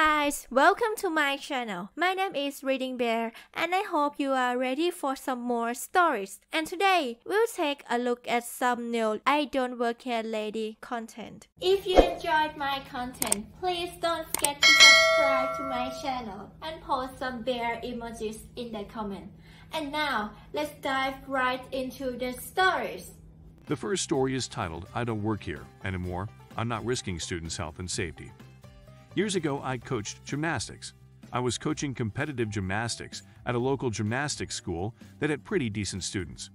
guys, welcome to my channel. My name is ReadingBear and I hope you are ready for some more stories. And today, we'll take a look at some new IDontWorkHereLady content. If you enjoyed my content, please don't forget to subscribe to my channel and post some bear emojis in the comment. And now, let's dive right into the stories. The first story is titled, I Don't Work Here Anymore. I'm Not Risking Students' Health and Safety. Years ago, I coached gymnastics. I was coaching competitive gymnastics at a local gymnastics school that had pretty decent students.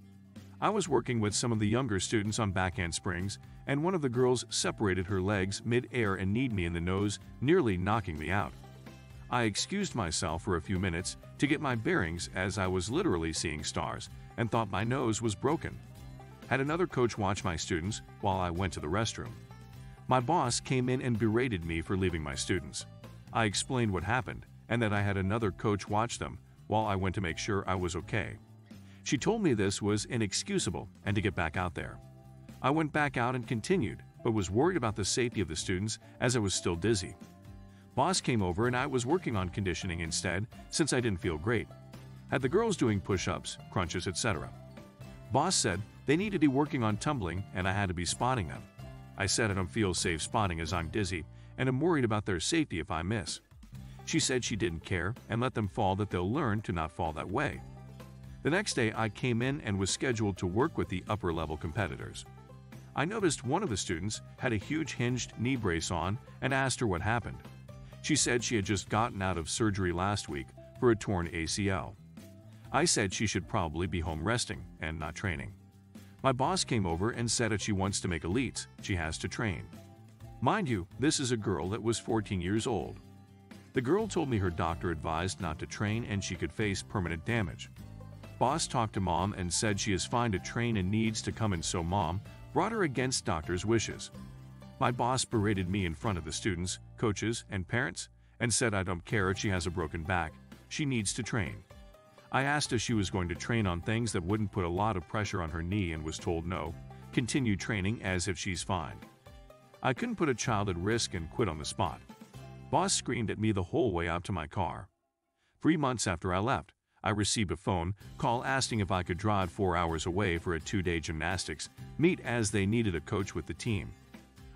I was working with some of the younger students on backhand springs, and one of the girls separated her legs mid-air and kneed me in the nose, nearly knocking me out. I excused myself for a few minutes to get my bearings as I was literally seeing stars and thought my nose was broken. Had another coach watch my students while I went to the restroom. My boss came in and berated me for leaving my students. I explained what happened and that I had another coach watch them while I went to make sure I was okay. She told me this was inexcusable and to get back out there. I went back out and continued, but was worried about the safety of the students as I was still dizzy. Boss came over and I was working on conditioning instead since I didn't feel great. Had the girls doing push-ups, crunches, etc. Boss said they needed to be working on tumbling and I had to be spotting them. I said I don't feel safe spotting as I'm dizzy and am worried about their safety if I miss. She said she didn't care and let them fall, that they'll learn to not fall that way. The next day I came in and was scheduled to work with the upper-level competitors. I noticed one of the students had a huge hinged knee brace on and asked her what happened. She said she had just gotten out of surgery last week for a torn ACL. I said she should probably be home resting and not training. My boss came over and said if she wants to make elites, she has to train. Mind you, this is a girl that was 14 years old. The girl told me her doctor advised not to train and she could face permanent damage. Boss talked to mom and said she is fine to train and needs to come in, so mom brought her against doctor's wishes. My boss berated me in front of the students, coaches, and parents and said I don't care if she has a broken back, she needs to train. I asked if she was going to train on things that wouldn't put a lot of pressure on her knee and was told no, continue training as if she's fine. I couldn't put a child at risk and quit on the spot. Boss screamed at me the whole way out to my car. 3 months after I left, I received a phone call asking if I could drive 4 hours away for a 2-day gymnastics meet as they needed a coach with the team.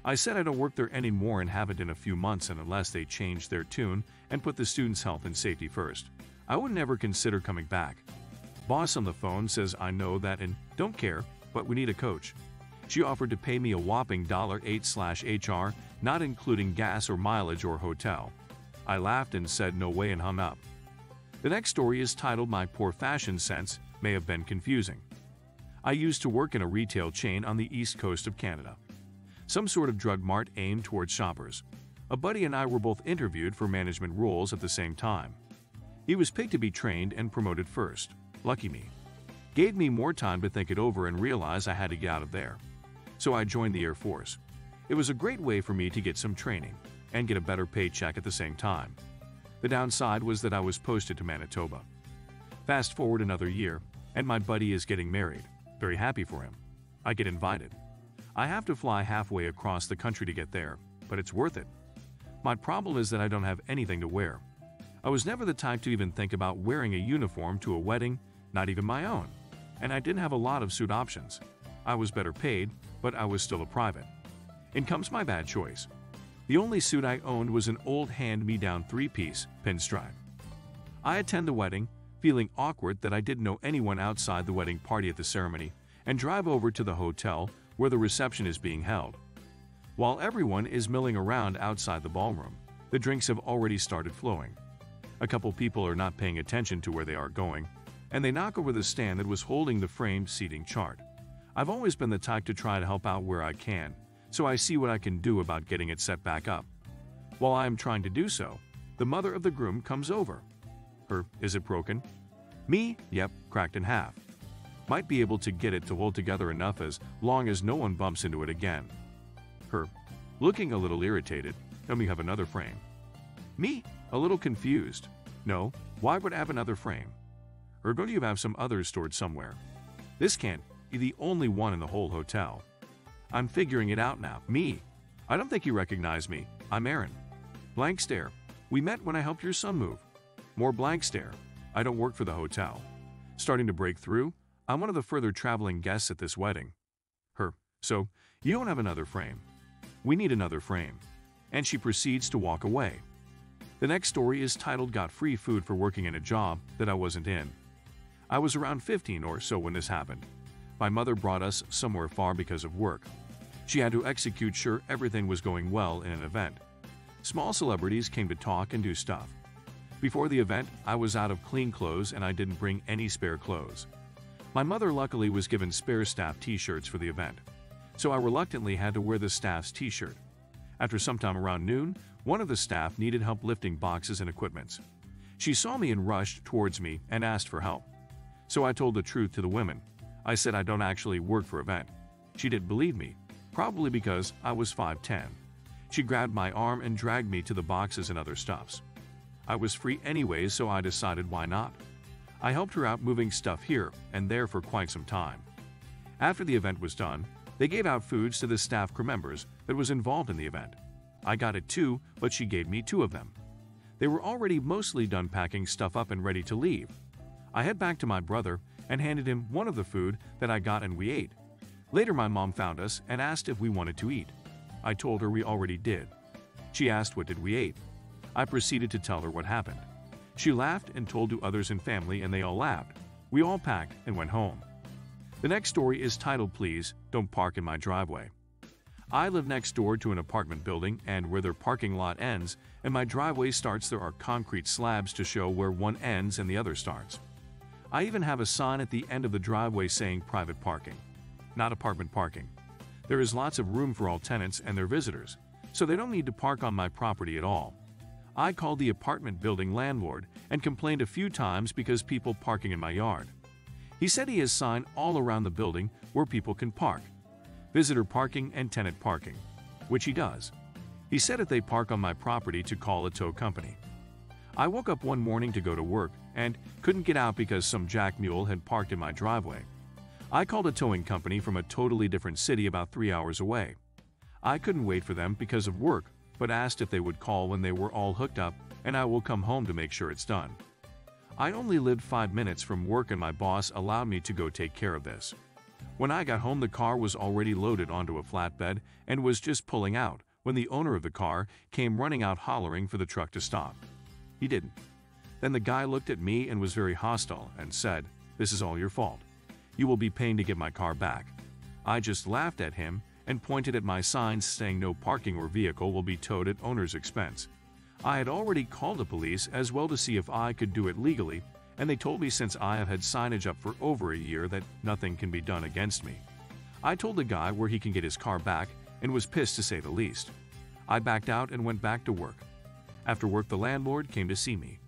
I said I don't work there anymore and haven't in a few months, and unless they change their tune and put the students' health and safety first, I would never consider coming back. Boss on the phone says I know that and don't care, but we need a coach. She offered to pay me a whopping $8/HR, not including gas or mileage or hotel. I laughed and said no way and hung up. The next story is titled, My Poor Fashion Sense May Have Been Confusing. I used to work in a retail chain on the east coast of Canada. Some sort of drug mart aimed towards shoppers. A buddy and I were both interviewed for management roles at the same time. He was picked to be trained and promoted first. Lucky me. Gave me more time to think it over and realize I had to get out of there. So I joined the Air Force. It was a great way for me to get some training and get a better paycheck at the same time. The downside was that I was posted to Manitoba. Fast forward another year, and my buddy is getting married. Very happy for him. I get invited. I have to fly halfway across the country to get there, but it's worth it. My problem is that I don't have anything to wear. I was never the type to even think about wearing a uniform to a wedding, not even my own, and I didn't have a lot of suit options. I was better paid, but I was still a private. In comes my bad choice. The only suit I owned was an old hand-me-down 3-piece pinstripe. I attend the wedding, feeling awkward that I didn't know anyone outside the wedding party at the ceremony, and drive over to the hotel where the reception is being held. While everyone is milling around outside the ballroom, the drinks have already started flowing. A couple people are not paying attention to where they are going, and they knock over the stand that was holding the framed seating chart. I've always been the type to try to help out where I can, so I see what I can do about getting it set back up. While I am trying to do so, the mother of the groom comes over. Her, is it broken? Me, yep, cracked in half. Might be able to get it to hold together enough as long as no one bumps into it again. Her, looking a little irritated, let me have another frame. Me, a little confused. No, why would I have another frame? Or don't you have some others stored somewhere? This can't be the only one in the whole hotel. I'm figuring it out now. Me, I don't think you recognize me. I'm Aaron. Blank stare. We met when I helped your son move. More blank stare. I don't work for the hotel. Starting to break through. I'm one of the further traveling guests at this wedding. Her. So, you don't have another frame. We need another frame. And she proceeds to walk away. The next story is titled Got Free Food for Working in a Job That I Wasn't In. I was around 15 or so when this happened. My mother brought us somewhere far because of work. She had to execute sure everything was going well in an event. Small celebrities came to talk and do stuff. Before the event, I was out of clean clothes and I didn't bring any spare clothes. My mother luckily was given spare staff t-shirts for the event, so I reluctantly had to wear the staff's t-shirt. After some time around noon, one of the staff needed help lifting boxes and equipments. She saw me and rushed towards me and asked for help. So I told the truth to the women. I said I don't actually work for event. She didn't believe me, probably because I was 5'10". She grabbed my arm and dragged me to the boxes and other stuffs. I was free anyways, so I decided why not. I helped her out moving stuff here and there for quite some time. After the event was done, they gave out foods to the staff crew members that was involved in the event. I got it too, but she gave me 2 of them. They were already mostly done packing stuff up and ready to leave. I head back to my brother and handed him one of the food that I got and we ate. Later my mom found us and asked if we wanted to eat. I told her we already did. She asked what did we ate. I proceeded to tell her what happened. She laughed and told to others in family and they all laughed. We all packed and went home. The next story is titled Please Don't Park in My Driveway. I live next door to an apartment building and where their parking lot ends and my driveway starts there are concrete slabs to show where one ends and the other starts. I even have a sign at the end of the driveway saying private parking, not apartment parking. There is lots of room for all tenants and their visitors, so they don't need to park on my property at all. I called the apartment building landlord and complained a few times because people parking in my yard. He said he has signed all around the building where people can park. Visitor parking and tenant parking, which he does. He said if they park on my property to call a tow company. I woke up one morning to go to work and couldn't get out because some jack mule had parked in my driveway. I called a towing company from a totally different city about 3 hours away. I couldn't wait for them because of work, but asked if they would call when they were all hooked up and I will come home to make sure it's done. I only lived 5 minutes from work and my boss allowed me to go take care of this. When I got home the car was already loaded onto a flatbed and was just pulling out when the owner of the car came running out hollering for the truck to stop. He didn't. Then the guy looked at me and was very hostile and said, "This is all your fault. You will be paying to get my car back." I just laughed at him and pointed at my signs saying no parking or vehicle will be towed at owner's expense. I had already called the police as well to see if I could do it legally, and they told me since I have had signage up for over a year that nothing can be done against me. I told the guy where he can get his car back and was pissed to say the least. I backed out and went back to work. After work the landlord came to see me.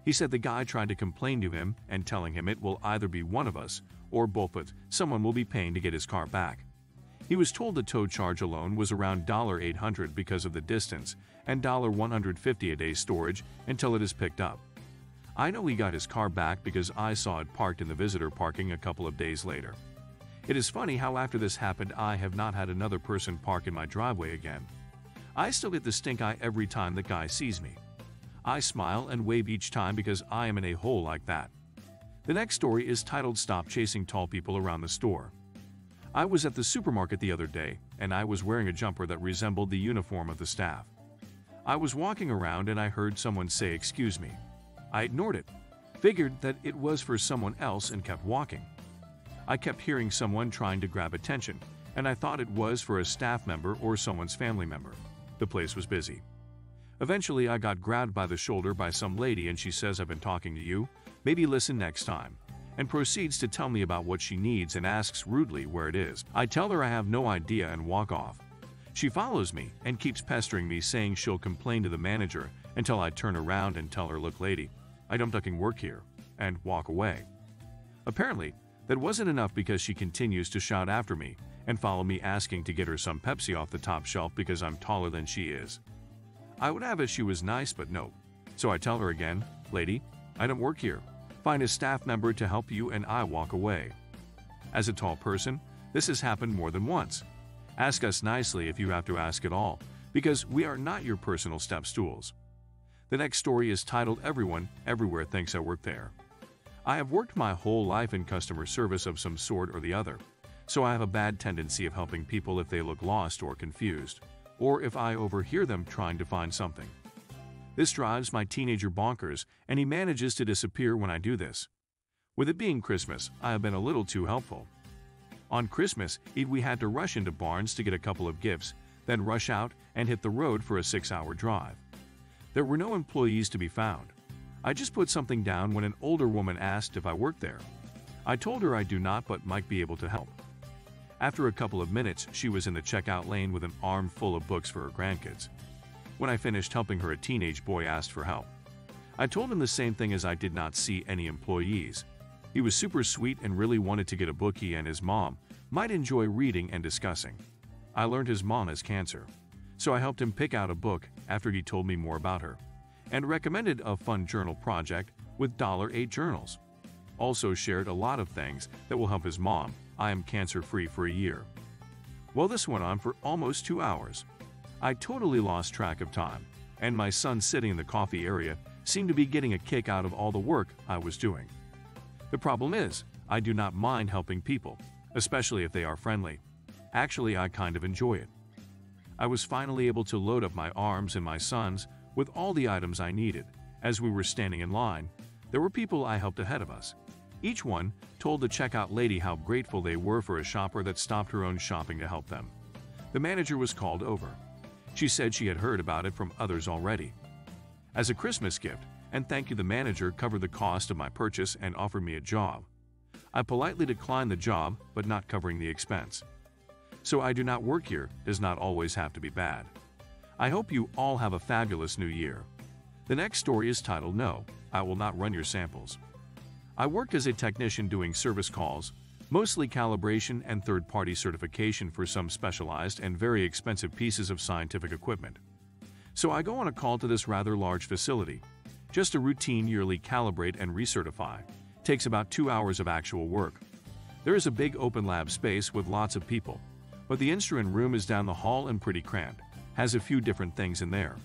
He said the guy tried to complain to him and telling him it will either be one of us or both, but someone will be paying to get his car back. He was told the tow charge alone was around $800 because of the distance and $150 a day storage until it is picked up. I know he got his car back because I saw it parked in the visitor parking a couple of days later. It is funny how after this happened I have not had another person park in my driveway again. I still get the stink eye every time the guy sees me. I smile and wave each time because I am in a hole like that. The next story is titled Stop Chasing Tall People Around the Store. I was at the supermarket the other day and I was wearing a jumper that resembled the uniform of the staff. I was walking around and I heard someone say excuse me. I ignored it, figured that it was for someone else and kept walking. I kept hearing someone trying to grab attention and I thought it was for a staff member or someone's family member. The place was busy. Eventually I got grabbed by the shoulder by some lady and she says, "I've been talking to you, maybe listen next time," and proceeds to tell me about what she needs and asks rudely where it is. I tell her I have no idea and walk off. She follows me and keeps pestering me saying she'll complain to the manager until I turn around and tell her, "Look lady, I don't fucking work here," and walk away. Apparently, that wasn't enough because she continues to shout after me and follow me asking to get her some Pepsi off the top shelf because I'm taller than she is. I would have it she was nice but no. So I tell her again, "Lady, I don't work here. Find a staff member to help you," and I walk away. As a tall person, this has happened more than once. Ask us nicely if you have to ask at all, because we are not your personal step stools. The next story is titled Everyone, Everywhere Thinks I Work There. I have worked my whole life in customer service of some sort or the other, so I have a bad tendency of helping people if they look lost or confused, or if I overhear them trying to find something. This drives my teenager bonkers, and he manages to disappear when I do this. With it being Christmas, I have been a little too helpful. On Christmas Eve, we had to rush into Barnes to get a couple of gifts, then rush out and hit the road for a 6-hour drive. There were no employees to be found. I just put something down when an older woman asked if I worked there. I told her I do not but might be able to help. After a couple of minutes, she was in the checkout lane with an arm full of books for her grandkids. When I finished helping her, a teenage boy asked for help. I told him the same thing, as I did not see any employees. He was super sweet and really wanted to get a book he and his mom might enjoy reading and discussing. I learned his mom has cancer, so I helped him pick out a book after he told me more about her, and recommended a fun journal project with $8 journals. Also shared a lot of things that will help his mom. I am cancer-free for a year. Well, this went on for almost 2 hours. I totally lost track of time, and my son sitting in the coffee area seemed to be getting a kick out of all the work I was doing. The problem is, I do not mind helping people, especially if they are friendly. Actually, I kind of enjoy it. I was finally able to load up my arms and my son's with all the items I needed. As we were standing in line, there were people I helped ahead of us. Each one told the checkout lady how grateful they were for a shopper that stopped her own shopping to help them. The manager was called over. She said she had heard about it from others already. As a Christmas gift and thank you, the manager covered the cost of my purchase and offered me a job. I politely declined the job, but not covering the expense. So I do not work here does not always have to be bad. I hope you all have a fabulous new year. The next story is titled No, I Will Not Run Your Samples. I worked as a technician doing service calls, mostly calibration and third-party certification for some specialized and very expensive pieces of scientific equipment. So I go on a call to this rather large facility. Just a routine yearly calibrate and recertify. Takes about 2 hours of actual work. There is a big open lab space with lots of people, but the instrument room is down the hall and pretty cramped. Has a few different things in there.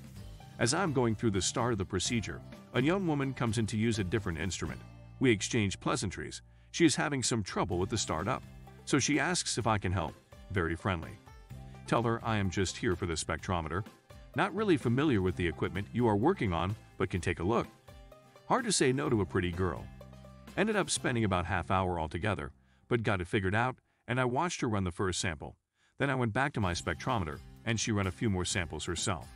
As I'm going through the start of the procedure, a young woman comes in to use a different instrument. We exchange pleasantries. She is having some trouble with the startup, so she asks if I can help. Very friendly. Tell her I am just here for the spectrometer. Not really familiar with the equipment you are working on, but can take a look. Hard to say no to a pretty girl. Ended up spending about half hour altogether, but got it figured out, and I watched her run the first sample. Then I went back to my spectrometer, and she ran a few more samples herself.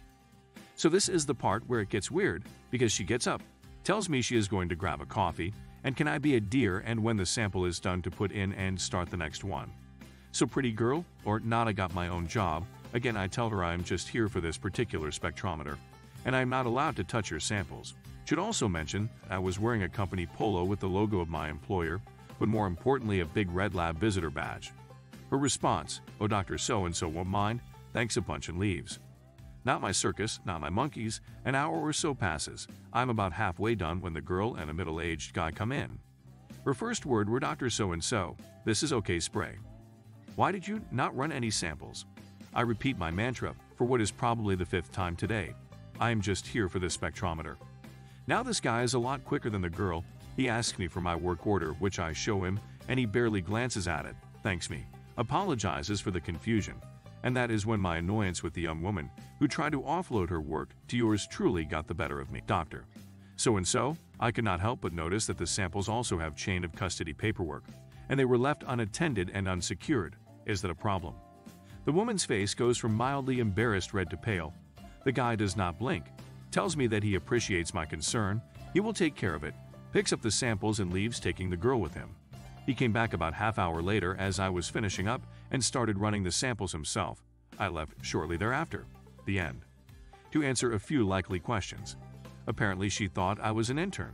So this is the part where it gets weird, because she gets up, tells me she is going to grab a coffee, and can I be a dear and when the sample is done to put in and start the next one. So pretty girl, or not, I got my own job. Again, I tell her I am just here for this particular spectrometer, and I am not allowed to touch her samples. Should also mention I was wearing a company polo with the logo of my employer, but more importantly a big red lab visitor badge. Her response, "Oh, Dr. So-and-so won't mind, thanks a bunch," and leaves. Not my circus, not my monkeys. An hour or so passes. I'm about halfway done when the girl and a middle-aged guy come in. Her first word were, "Dr. So-and-so, this is okay spray. Why did you not run any samples?" I repeat my mantra for what is probably the 5th time today. I am just here for the spectrometer. Now this guy is a lot quicker than the girl. He asks me for my work order, which I show him, and he barely glances at it, thanks me, apologizes for the confusion. And that is when my annoyance with the young woman who tried to offload her work to yours truly got the better of me. "Doctor So-and-so, I could not help but notice that the samples also have chain of custody paperwork, and they were left unattended and unsecured. Is that a problem?" The woman's face goes from mildly embarrassed red to pale. The guy does not blink, tells me that he appreciates my concern, he will take care of it, picks up the samples and leaves, taking the girl with him. He came back about half hour later as I was finishing up and started running the samples himself. I left shortly thereafter. The end. To answer a few likely questions. Apparently she thought I was an intern.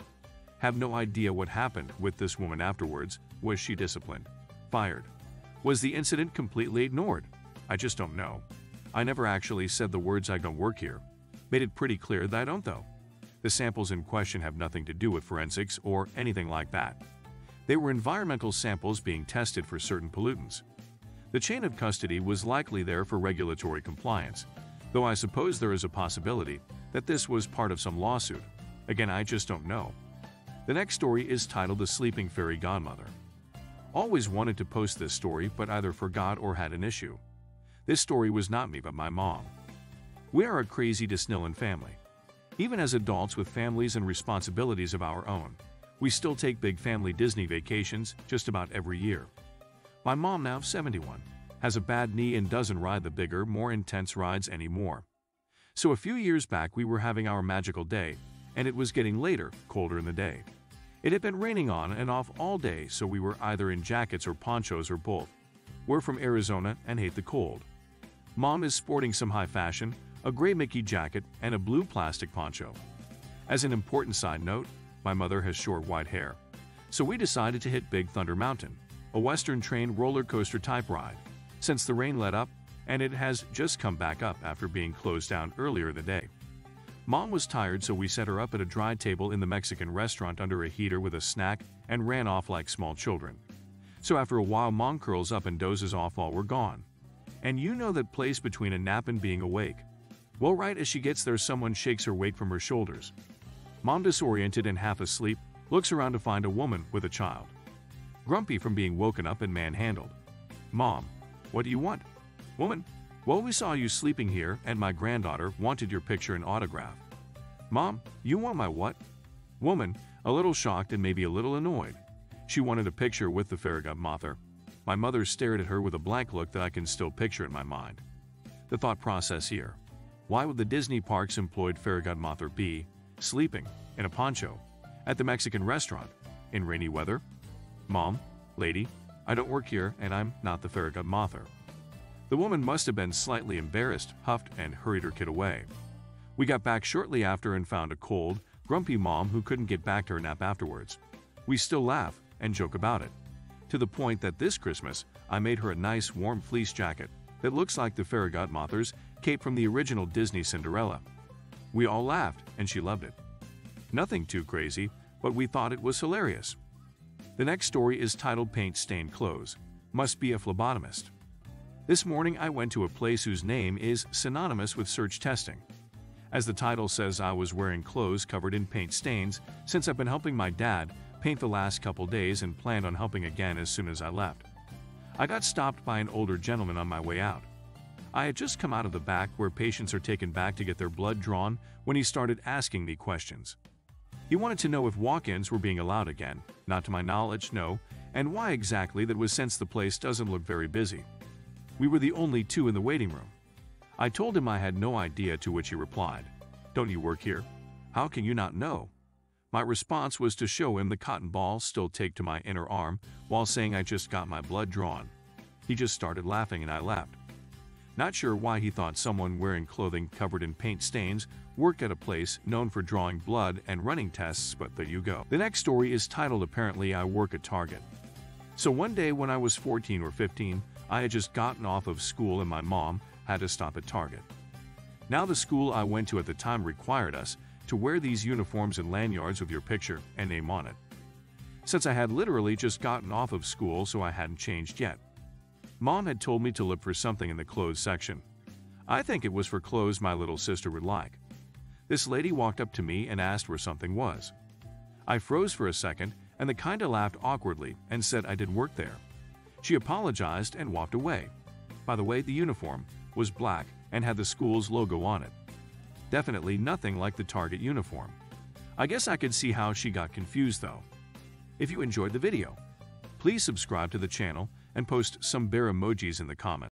Have no idea what happened with this woman afterwards. Was she disciplined? Fired? Was the incident completely ignored? I just don't know. I never actually said the words "I don't work here." Made it pretty clear that I don't though. The samples in question have nothing to do with forensics or anything like that. They were environmental samples being tested for certain pollutants. The chain of custody was likely there for regulatory compliance, though I suppose there is a possibility that this was part of some lawsuit. Again, I just don't know. The next story is titled The Sleeping Fairy Godmother. Always wanted to post this story but either forgot or had an issue. This story was not me but my mom. We are a crazy Disneyland family. Even as adults with families and responsibilities of our own, we still take big family Disney vacations just about every year. My mom, now 71, has a bad knee and doesn't ride the bigger, more intense rides anymore. So a few years back we were having our magical day, and it was getting later, colder in the day. It had been raining on and off all day, so we were either in jackets or ponchos or both. We're from Arizona and hate the cold. Mom is sporting some high fashion, a gray Mickey jacket, and a blue plastic poncho. As an important side note, my mother has short white hair. So we decided to hit Big Thunder Mountain, a Western train roller coaster type ride, since the rain let up and it has just come back up after being closed down earlier in the day. Mom was tired, so we set her up at a dry table in the Mexican restaurant under a heater with a snack and ran off like small children. So after a while Mom curls up and dozes off while we're gone. And you know that place between a nap and being awake. Well, right as she gets there, someone shakes her weight from her shoulders. Mom, disoriented and half asleep, looks around to find a woman with a child. Grumpy from being woken up and manhandled. Mom, what do you want? Woman, well, we saw you sleeping here and my granddaughter wanted your picture and autograph. Mom, you want my what? Woman, a little shocked and maybe a little annoyed. She wanted a picture with the fairy godmother. My mother stared at her with a blank look that I can still picture in my mind. The thought process here. Why would the Disney parks employed fairy godmother be sleeping in a poncho at the Mexican restaurant in rainy weather? Mom, lady, I don't work here and I'm not the fairy godmother. The woman must have been slightly embarrassed, huffed, and hurried her kid away. We got back shortly after and found a cold, grumpy mom who couldn't get back to her nap afterwards. We still laugh and joke about it, to the point that this Christmas I made her a nice warm fleece jacket that looks like the fairy godmother's cape from the original Disney Cinderella. We all laughed and she loved it. Nothing too crazy, but we thought it was hilarious. The next story is titled Paint-Stained Clothes. Must be a phlebotomist. This morning I went to a place whose name is synonymous with search testing. As the title says, I was wearing clothes covered in paint stains since I've been helping my dad paint the last couple days and planned on helping again as soon as I left. I got stopped by an older gentleman on my way out. I had just come out of the back where patients are taken back to get their blood drawn when he started asking me questions. He wanted to know if walk-ins were being allowed again, not to my knowledge, no, and why exactly that was since the place doesn't look very busy. We were the only two in the waiting room. I told him I had no idea, to which he replied, "Don't you work here? How can you not know?" My response was to show him the cotton ball still taped to my inner arm while saying I just got my blood drawn. He just started laughing and I laughed. Not sure why he thought someone wearing clothing covered in paint stains worked at a place known for drawing blood and running tests, but there you go. The next story is titled Apparently I Work at Target. So one day when I was 14 or 15, I had just gotten off of school and my mom had to stop at Target. Now the school I went to at the time required us to wear these uniforms and lanyards with your picture and name on it. Since I had literally just gotten off of school, so I hadn't changed yet. Mom had told me to look for something in the clothes section. I think it was for clothes my little sister would like. This lady walked up to me and asked where something was. I froze for a second and then kinda laughed awkwardly and said I didn't work there. She apologized and walked away. By the way, the uniform was black and had the school's logo on it. Definitely nothing like the Target uniform. I guess I could see how she got confused though. If you enjoyed the video, please subscribe to the channel and post some bear emojis in the comments.